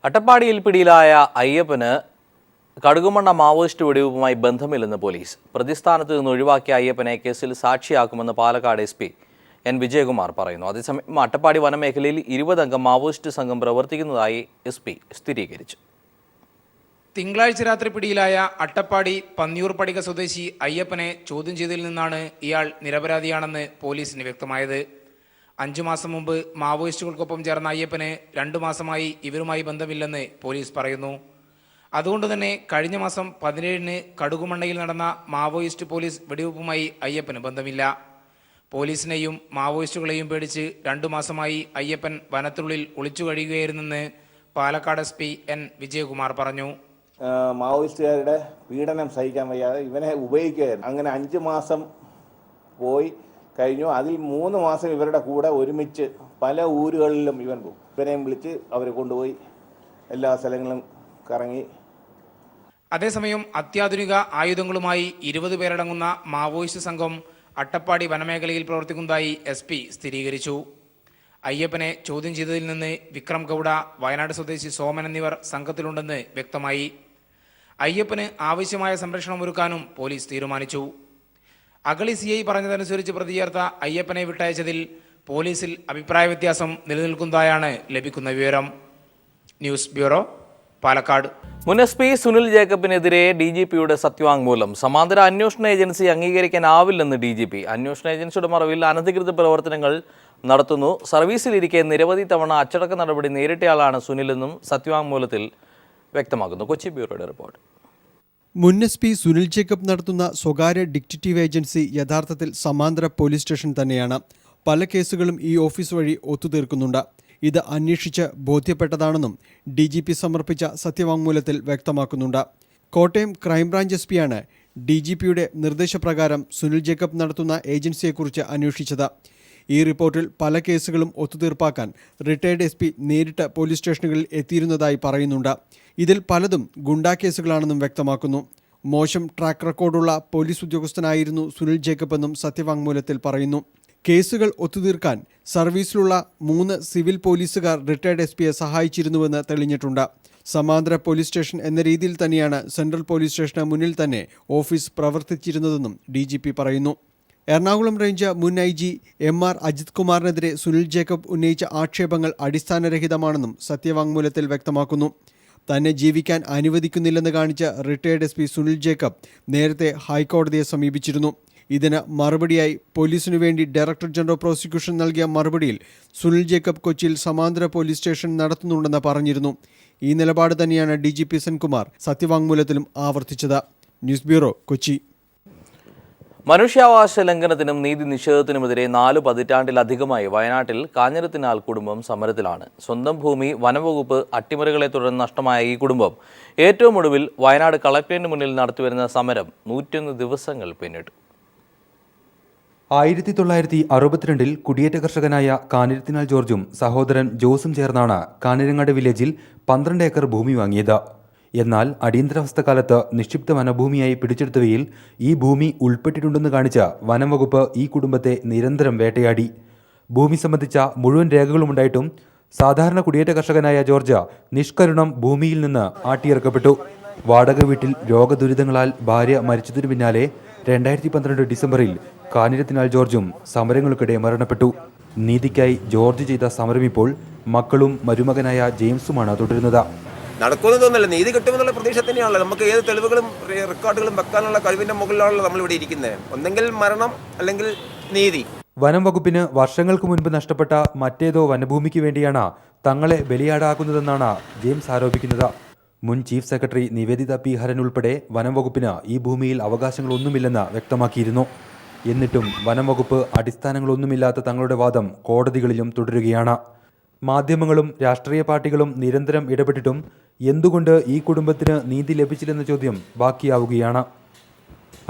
അട്ടപ്പാടിയിൽ പിടിയിലായ അയ്യപ്പന് കടുകുമണ്ണ Maoist വെടിവെപ്പുമായി ബന്ധമില്ലെന്ന് police. പ്രതിസ്ഥാനത്ത് നിന്ന് ഒഴിവാക്കിയ അയ്യപ്പനെ കേസിൽ സാക്ഷിയാക്കുമെന്ന് പാലക്കാട് SP N വിജയകുമാർ പറയുന്നു. അതേസമയം അട്ടപ്പാടി വനമേഖലയിൽ 20 അംഗ മാവോയിസ്റ്റ് സംഘം പ്രവർത്തിക്കുന്നതായി SP സ്ഥിരീകരിച്ചു. തിങ്കളാഴ്ച രാത്രി പിടിയിലായ അട്ടപ്പാടി പന്നിയൂർ പടിക സ്വദേശി അയ്യപ്പനെ ചോദ്യം ചെയ്തതിൽ നിന്നാണ് ഇയാൾ നിരപരാധിയാണെന്ന് പോലീസിന് വ്യക്തമായത്. 5 മാസം മുമ്പ് മാവോയിസ്റ്റുകൾക്കൊപ്പം ചേർന്ന അയ്യപ്പന് 2 മാസമായി ഇവരുമായി ബന്ധമില്ലെന്ന് പോലീസ് പറയുന്നു. അതുകൊണ്ട് തന്നെ കഴിഞ്ഞ മാസം 17-ന് കടുകുമണ്ണയിൽ നടന്ന മാവോയിസ്റ്റ് പോലീസ് വെടിവെപ്പുമായി അയ്യപ്പന് ബന്ധമില്ല. പോലീസിനെയും മാവോയിസ്റ്റുകളെയും പേടിച്ച് 2 മാസമായി അയ്യപ്പൻ വനത്തിനുള്ളിൽ ഒളിച്ചു കഴിയുകയായിരുന്നെന്ന് പാലക്കാട് SP N വിജയകുമാർ പറഞ്ഞു. മാവോയിസ്റ്റുകാരുടെ പീഡനം സഹിക്കാൻ വയ്യാതെ ഇവനെ ഉപയോഗിക്കുകയായിരുന്നു. അങ്ങനെ 5 മാസം പോയി കഴിഞ്ഞു. അതിൽ 3 മാസം ഇവരുടെ കൂടെ ഒരുമിച്ച് പല ഊരുകളിലും ഇവൻ പോകും. ഇവരെയും വിളിച്ച് അവരെ കൊണ്ടുപോയി എല്ലാ സ്ഥലങ്ങളും കറങ്ങി. അതേസമയം അത്യാധുനിക ആയുധങ്ങളുമായി 20 പേരടങ്ങുന്ന മാവോയിസ്റ്റ് സംഘം അട്ടപ്പാടി വനമേഖലയിൽ പ്രവർത്തിക്കുന്നതായി SP സ്ഥിരീകരിച്ചു. അയ്യപ്പനെ ചോദ്യം ചെയ്തതിൽ നിന്ന് വിക്രം ഗൌഡ, വയനാട് സ്വദേശി സോമൻ എന്നിവർ സംഘത്തിലുണ്ടെന്ന് വ്യക്തമായി. അയ്യപ്പന് ആവശ്യമായ സംരക്ഷണം ഒരുക്കാനും പോലീസ് തീരുമാനിച്ചു. അഗളി CI പറഞ്ഞതനുസരിച്ച് പ്രതി ചേർത്ത അയ്യപ്പനെ വിട്ടയച്ചതിൽ പോലീസിൽ അഭിപ്രായ വ്യത്യാസം നിലനിൽക്കുന്നതായാണ് ലഭിക്കുന്ന വിവരം. News bureau, Palakkad. മുൻ SP സുനിൽ ജേക്കബിനെതിരെ DGPയുടെ സത്യവാങ്മൂലം. സമാന്തര അന്വേഷണ ഏജൻസി അംഗീകരിക്കാനാവില്ലെന്ന് DGP. അന്വേഷണ ഏജൻസിയുടെ മറവിൽ അനധികൃത പ്രവർത്തനങ്ങൾ നടത്തുന്നു. സർവീസിലിരിക്കെ നിരവധി തവണ അച്ചടക്ക നടപടി നേരിട്ടയാളാണ് സുനിലെന്നും സത്യവാങ്മൂലത്തിൽ വ്യക്തമാക്കുന്നു. കൊച്ചി ബ്യൂറോയുടെ റിപ്പോർട്ട്. മുൻ SP സുനിൽ ജേക്കബ് നടത്തുന്ന സ്വകാര്യ ഡിറ്റക്റ്റീവ് ഏജൻസി യഥാർത്ഥത്തിൽ സമാന്തര പോലീസ് സ്റ്റേഷൻ തന്നെയാണ്. പല കേസുകളും ഈ ഓഫീസ് വഴി ഒത്തുതീർക്കുന്നുണ്ട്. ഇത് അന്വേഷിച്ച് ബോധ്യപ്പെട്ടതാണെന്നും DGP സമർപ്പിച്ച സത്യവാങ്മൂലത്തിൽ വ്യക്തമാക്കുന്നുണ്ട്. കോട്ടയം ക്രൈംബ്രാഞ്ച് SP യാണ് DGPയുടെ നിർദ്ദേശപ്രകാരം സുനിൽ ജേക്കബ് നടത്തുന്ന ഏജൻസിയെക്കുറിച്ച് അന്വേഷിച്ചത്. ഈ റിപ്പോർട്ടിൽ പല കേസുകളും ഒത്തുതീർപ്പാക്കാൻ റിട്ടയർഡ് SP നേരിട്ട് പോലീസ് സ്റ്റേഷനുകളിൽ എത്തിയിരുന്നതായി പറയുന്നുണ്ട്. ഇതിൽ പലതും ഗുണ്ടാ കേസുകളാണെന്നും വ്യക്തമാക്കുന്നു. മോശം ട്രാക്ക് റെക്കോർഡുള്ള പോലീസ് ഉദ്യോഗസ്ഥനായിരുന്നു സുനിൽ ജേക്കബ് എന്നും സത്യവാങ്മൂലത്തിൽ പറയുന്നു. കേസുകൾ ഒത്തുതീർക്കാൻ സർവീസിലുള്ള 3 സിവിൽ പോലീസുകാർ റിട്ടയർഡ് SP സഹായിച്ചിരുന്നുവെന്ന് തെളിഞ്ഞിട്ടുണ്ട്. സമാന്തര പോലീസ് സ്റ്റേഷൻ എന്ന രീതിയിൽ തന്നെയാണ് സെൻട്രൽ പോലീസ് സ്റ്റേഷന് മുന്നിൽ തന്നെ ഓഫീസ് പ്രവർത്തിച്ചിരുന്നതെന്നും DGP പറയുന്നു. എറണാകുളം റേഞ്ച് മുൻ IG MR അജിത് കുമാറിനെതിരെ സുനിൽ ജേക്കബ് ഉന്നയിച്ച ആക്ഷേപങ്ങൾ അടിസ്ഥാനരഹിതമാണെന്നും സത്യവാങ്മൂലത്തിൽ വ്യക്തമാക്കുന്നു. തന്നെ ജീവിക്കാൻ അനുവദിക്കുന്നില്ലെന്ന് കാണിച്ച് റിട്ടയർഡ് SP സുനിൽ ജേക്കബ് നേരത്തെ ഹൈക്കോടതിയെ സമീപിച്ചിരുന്നു. ഇതിന് മറുപടിയായി പോലീസിനു വേണ്ടി ഡയറക്ടർ ജനറൽ പ്രോസിക്യൂഷൻ നൽകിയ മറുപടിയിൽ സുനിൽ ജേക്കബ് കൊച്ചിയിൽ സമാന്തര പോലീസ് സ്റ്റേഷൻ നടത്തുന്നുണ്ടെന്ന് പറഞ്ഞിരുന്നു. ഈ നിലപാട് തന്നെയാണ് DGP സെൻകുമാർ സത്യവാങ്മൂലത്തിലും ആവർത്തിച്ചത്. News bureau, Kochi. മനുഷ്യാവകാശ ലംഘനത്തിനും നീതി നിഷേധത്തിനുമെതിരെ 4 പതിറ്റാണ്ടിലധികമായി വയനാട്ടിൽ കാഞ്ഞിരത്തിനാൽ കുടുംബം സമരത്തിലാണ്. സ്വന്തം ഭൂമി വനംവകുപ്പ് അട്ടിമറികളെ തുടർന്ന് നഷ്ടമായ ഈ കുടുംബം ഏറ്റവും ഒടുവിൽ വയനാട് കളക്ടറേറ്റിന് മുന്നിൽ നടത്തിവരുന്ന സമരം 101 ദിവസങ്ങൾ പിന്നിട്ടു. 1962 കുടിയേറ്റ കർഷകനായ കാഞ്ഞിരത്തിനാൽ ജോർജും സഹോദരൻ ജോസും ചേർന്നാണ് കാഞ്ഞിരങ്ങാട് വില്ലേജിൽ 12 ഏക്കർ ഭൂമി വാങ്ങിയത്. എന്നാൽ അടിയന്തരാവസ്ഥക്കാലത്ത് നിക്ഷിപ്ത വനഭൂമിയായി പിടിച്ചെടുത്തവയിൽ ഈ ഭൂമി ഉൾപ്പെട്ടിട്ടുണ്ടെന്ന് കാണിച്ച് വനം വകുപ്പ് ഈ കുടുംബത്തെ നിരന്തരം വേട്ടയാടി. ഭൂമി സംബന്ധിച്ച മുഴുവൻ രേഖകളുമുണ്ടായിട്ടും സാധാരണ കുടിയേറ്റ കർഷകനായ ജോർജ് നിഷ്കരുണം ഭൂമിയിൽ നിന്ന് ആട്ടിയിറക്കപ്പെട്ടു. വാടക വീട്ടിൽ രോഗദുരിതങ്ങളാൽ ഭാര്യ മരിച്ചതിനു പിന്നാലെ 2012 ഡിസംബറിൽ കാഞ്ഞിരത്തിനാൽ ജോർജും സമരങ്ങൾക്കിടെ മരണപ്പെട്ടു. നീതിക്കായി ജോർജ് ചെയ്ത സമരം ഇപ്പോൾ മക്കളും മരുമകനായ ജെയിംസുമാണ് തുടരുന്നത്. നടക്കുമെന്ന് തോന്നുന്നില്ല. നീതി കിട്ടുമെന്നുള്ള പ്രതീക്ഷ തന്നെയാണല്ലോ. നമുക്ക് ഏത് തെളിവുകളും റെക്കോർഡുകളും വെക്കാനുള്ള കഴിവിന്റെ മുകളിലാണല്ലോ നമ്മളിവിടെ ഇരിക്കുന്നത്. ഒന്നെങ്കിൽ മരണം, അല്ലെങ്കിൽ നീതി. വനം വകുപ്പിന് വർഷങ്ങൾക്ക് മുൻപ് നഷ്ടപ്പെട്ട മറ്റേതോ വനഭൂമിക്ക് വേണ്ടിയാണ് തങ്ങളെ ബലിയാടാക്കുന്നതെന്നാണ് ജെയിംസ് ആരോപിക്കുന്നത്. മുൻ chief secretary Nivedita P Haran ഉൾപ്പെടെ വനം വകുപ്പിന് ഈ ഭൂമിയിൽ അവകാശങ്ങളൊന്നുമില്ലെന്ന് വ്യക്തമാക്കിയിരുന്നു. എന്നിട്ടും വനം വകുപ്പ് അടിസ്ഥാനങ്ങളൊന്നുമില്ലാത്ത തങ്ങളുടെ വാദം കോടതികളിലും തുടരുകയാണ്. മാധ്യമങ്ങളും രാഷ്ട്രീയ പാർട്ടികളും നിരന്തരം ഇടപെട്ടിട്ടും എന്തുകൊണ്ട് ഈ കുടുംബത്തിന് നീതി ലഭിച്ചില്ലെന്ന ചോദ്യം ബാക്കിയാവുകയാണ്.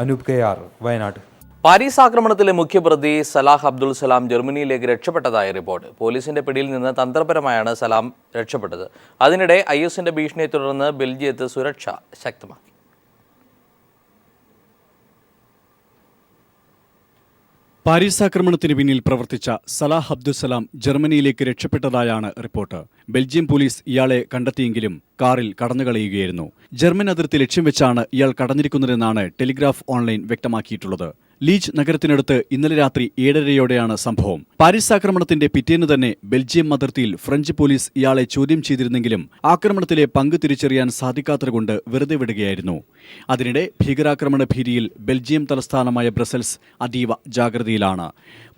അനൂപ് KR, വയനാട്. പാരീസ് ആക്രമണത്തിലെ മുഖ്യപ്രതി സലാഹ് അബ്ദുൾ സലാം ജർമ്മനിയിലേക്ക് രക്ഷപ്പെട്ടതായി റിപ്പോർട്ട്. പോലീസിന്റെ പിടിയിൽ നിന്ന് തന്ത്രപരമായാണ് സലാം രക്ഷപ്പെട്ടത്. അതിനിടെ ISന്റെ ഭീഷണിയെ തുടർന്ന് ബെൽജിയത്ത് സുരക്ഷ ശക്തമാക്കി. പാരീസ് ആക്രമണത്തിന് പിന്നിൽ പ്രവർത്തിച്ച സലാഹ് അബ്ദുസലാം ജർമ്മനിയിലേക്ക് രക്ഷപ്പെട്ടതായാണ് റിപ്പോർട്ട്. ബെൽജിയം പോലീസ് ഇയാളെ കണ്ടെത്തിയെങ്കിലും കാറിൽ കടന്നുകളയുകയായിരുന്നു. ജർമ്മൻ അതിർത്തി ലക്ഷ്യം വെച്ചാണ് ഇയാൾ കടന്നിരിക്കുന്നതെന്നാണ് ടെലിഗ്രാഫ് ഓൺലൈൻ വ്യക്തമാക്കിയിട്ടുള്ളത്. ലീച്ച് നഗരത്തിനടുത്ത് ഇന്നലെ രാത്രി 7:30യോടെയാണ് സംഭവം. പാരീസ് ആക്രമണത്തിന്റെ പിറ്റേന്ന് തന്നെ ബെൽജിയം അതിർത്തിയിൽ ഫ്രഞ്ച് പോലീസ് ഇയാളെ ചോദ്യം ചെയ്തിരുന്നെങ്കിലും ആക്രമണത്തിലെ പങ്ക് തിരിച്ചറിയാൻ സാധിക്കാത്തതുകൊണ്ട് വെറുതെ വിടുകയായിരുന്നു. അതിനിടെ ഭീകരാക്രമണ ഭീതിയിൽ ബെൽജിയം തലസ്ഥാനമായ ബ്രസൽസ് അതീവ ജാഗ്രതയിലാണ്.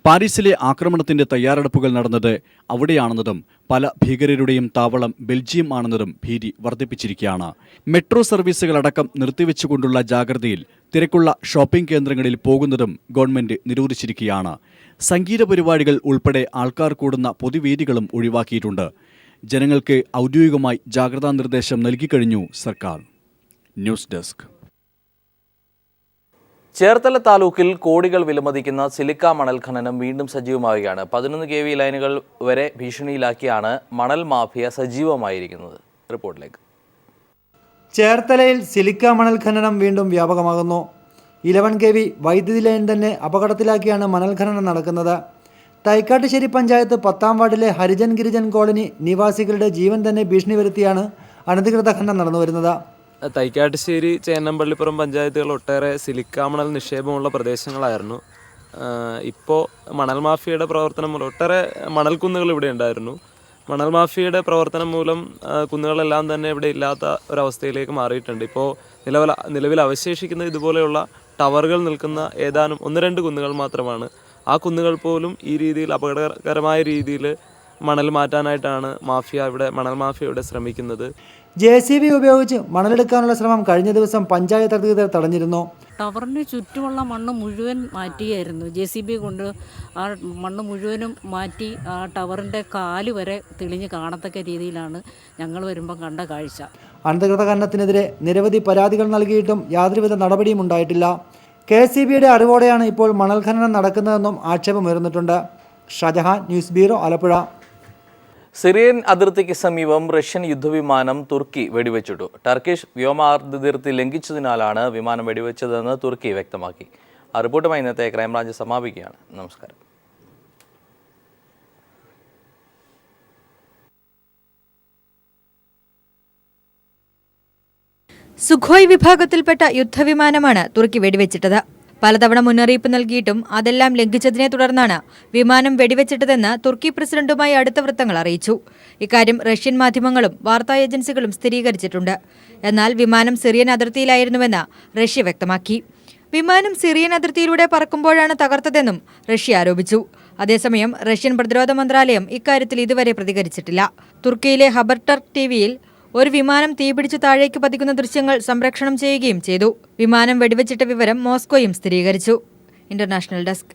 പാരീസിലെ ആക്രമണത്തിന്റെ തയ്യാറെടുപ്പുകൾ നടന്നത് അവിടെയാണെന്നതും പല ഭീകരരുടെയും താവളം ബെൽജിയം ആണെന്നതും ഭീതി വർദ്ധിപ്പിച്ചിരിക്കുകയാണ്. മെട്രോ സർവീസുകളടക്കം നിർത്തിവെച്ചുകൊണ്ടുള്ള ജാഗ്രതയിൽ തിരക്കുള്ള ഷോപ്പിംഗ് കേന്ദ്രങ്ങളിൽ പോകുന്നതും ഗവൺമെന്റ് നിരോധിച്ചിരിക്കുകയാണ്. സംഗീത പരിപാടികൾ ഉൾപ്പെടെ ആൾക്കാർ കൂടുന്ന പൊതുവേദികളും ഒഴിവാക്കിയിട്ടുണ്ട്. ജനങ്ങൾക്ക് ഔദ്യോഗികമായി ജാഗ്രതാ നിർദ്ദേശം നൽകിക്കഴിഞ്ഞു സർക്കാർ. News desk. ചേർത്തല താലൂക്കിൽ കോടികൾ വിലമതിക്കുന്ന സിലിക്ക മണൽ ഖനനം വീണ്ടും സജീവമാവുകയാണ്. 11 kV ലൈനുകൾ വരെ ഭീഷണിയിലാക്കിയാണ് മണൽ മാഫിയ സജീവമായിരിക്കുന്നത്. റിപ്പോർട്ടിലേക്ക്. ചേർത്തലയിൽ സിലിക്ക മണൽ ഖനനം വീണ്ടും വ്യാപകമാകുന്നു. 11 kV വൈദ്യുതി ലൈൻ തന്നെ അപകടത്തിലാക്കിയാണ് മണൽ ഖനനം നടക്കുന്നത്. തൈക്കാട്ടുശ്ശേരി പഞ്ചായത്ത് 10-ാം വാർഡിലെ ഹരിജൻ ഗിരിജൻ കോളനി നിവാസികളുടെ ജീവൻ തന്നെ ഭീഷണി വരുത്തിയാണ് അനധികൃത ഖനനം നടന്നുവരുന്നത്. തൈക്കാട്ടുശ്ശേരി ചേന്നമ്പള്ളിപ്പുറം പഞ്ചായത്തുകൾ ഒട്ടേറെ സിലിക്ക മണൽ നിക്ഷേപമുള്ള പ്രദേശങ്ങളായിരുന്നു. ഇപ്പോൾ മണൽ മാഫിയയുടെ പ്രവർത്തനം മൂലം ഒട്ടേറെ മണൽക്കുന്നുകൾ ഇവിടെ ഉണ്ടായിരുന്നു. മണൽ മാഫിയയുടെ പ്രവർത്തനം മൂലം കുന്നുകളെല്ലാം തന്നെ ഇവിടെ ഇല്ലാത്ത ഒരവസ്ഥയിലേക്ക് മാറിയിട്ടുണ്ട്. ഇപ്പോൾ നിലവിൽ അവശേഷിക്കുന്ന ഇതുപോലെയുള്ള ടവറുകൾ നിൽക്കുന്ന ഏതാനും 1-2 കുന്നുകൾ മാത്രമാണ്. ആ കുന്നുകൾ പോലും ഈ രീതിയിൽ അപകടകരമായ രീതിയിൽ മണൽ മാറ്റാനായിട്ടാണ് മണൽ മാഫിയ ഇവിടെ ശ്രമിക്കുന്നത്. JCB ഉപയോഗിച്ച് മണലെടുക്കാനുള്ള ശ്രമം കഴിഞ്ഞ ദിവസം പഞ്ചായത്ത് അധികൃതർ തടഞ്ഞിരുന്നു. ടവറിന് ചുറ്റുമുള്ള മണ്ണ് മുഴുവൻ മാറ്റിയായിരുന്നു. JCB കൊണ്ട് ആ മണ്ണ് മുഴുവനും മാറ്റി ആ ടവറിൻ്റെ കാല് വരെ തെളിഞ്ഞ് കാണത്തക്ക രീതിയിലാണ് ഞങ്ങൾ വരുമ്പോൾ കണ്ട കാഴ്ച. അനധികൃത ഖനനത്തിനെതിരെ നിരവധി പരാതികൾ നൽകിയിട്ടും യാതൊരുവിധ നടപടിയും ഉണ്ടായിട്ടില്ല. KCBയുടെ അറിവോടെയാണ് ഇപ്പോൾ മണൽ ഖനനം നടക്കുന്നതെന്നും ആക്ഷേപമുയർന്നിട്ടുണ്ട്. Shajahan, news bureau, Alappuzha. Syrian അതിർത്തിക്ക് സമീപം റഷ്യൻ യുദ്ധവിമാനം തുർക്കി വെടിവെച്ചിട്ടു. ടർക്കിഷ് വ്യോമാതിർത്തി ലംഘിച്ചതിനാലാണ് വിമാനം വെടിവെച്ചതെന്ന് തുർക്കി വ്യക്തമാക്കി. ആ റിപ്പോർട്ടുമായി ഇന്നത്തെ ക്രൈംബ്രാഞ്ച് സമാപിക്കുകയാണ്. നമസ്കാരം. സുഖോയ് വിഭാഗത്തിൽപ്പെട്ട യുദ്ധവിമാനമാണ് തുർക്കി വെടിവെച്ചിട്ടത്. പലതവണ മുന്നറിയിപ്പ് നൽകിയിട്ടും അതെല്ലാം ലംഘിച്ചതിനെ തുടർന്നാണ് വിമാനം വെടിവെച്ചിട്ടതെന്ന് തുർക്കി പ്രസിഡന്റുമായി അടുത്ത വൃത്തങ്ങൾ അറിയിച്ചു. ഇക്കാര്യം റഷ്യൻ മാധ്യമങ്ങളും വാർത്താ ഏജൻസികളും സ്ഥിരീകരിച്ചിട്ടുണ്ട്. എന്നാൽ വിമാനം സിറിയൻ അതിർത്തിയിലായിരുന്നുവെന്ന് റഷ്യ വ്യക്തമാക്കി. വിമാനം സിറിയൻ അതിർത്തിയിലൂടെ പറക്കുമ്പോഴാണ് തകർത്തതെന്നും റഷ്യ ആരോപിച്ചു. അതേസമയം റഷ്യൻ പ്രതിരോധ മന്ത്രാലയം ഇക്കാര്യത്തിൽ ഇതുവരെ പ്രതികരിച്ചിട്ടില്ല. തുർക്കിയിലെ ഹബർടർക്ക് TVയിൽ ഒരു വിമാനം തീപിടിച്ച് താഴേക്ക് പതിക്കുന്ന ദൃശ്യങ്ങൾ സംപ്രേഷണം ചെയ്യുകയും ചെയ്തു. വിമാനം വെടിവെച്ചിട്ട വിവരം മോസ്കോയും സ്ഥിരീകരിച്ചു. International desk.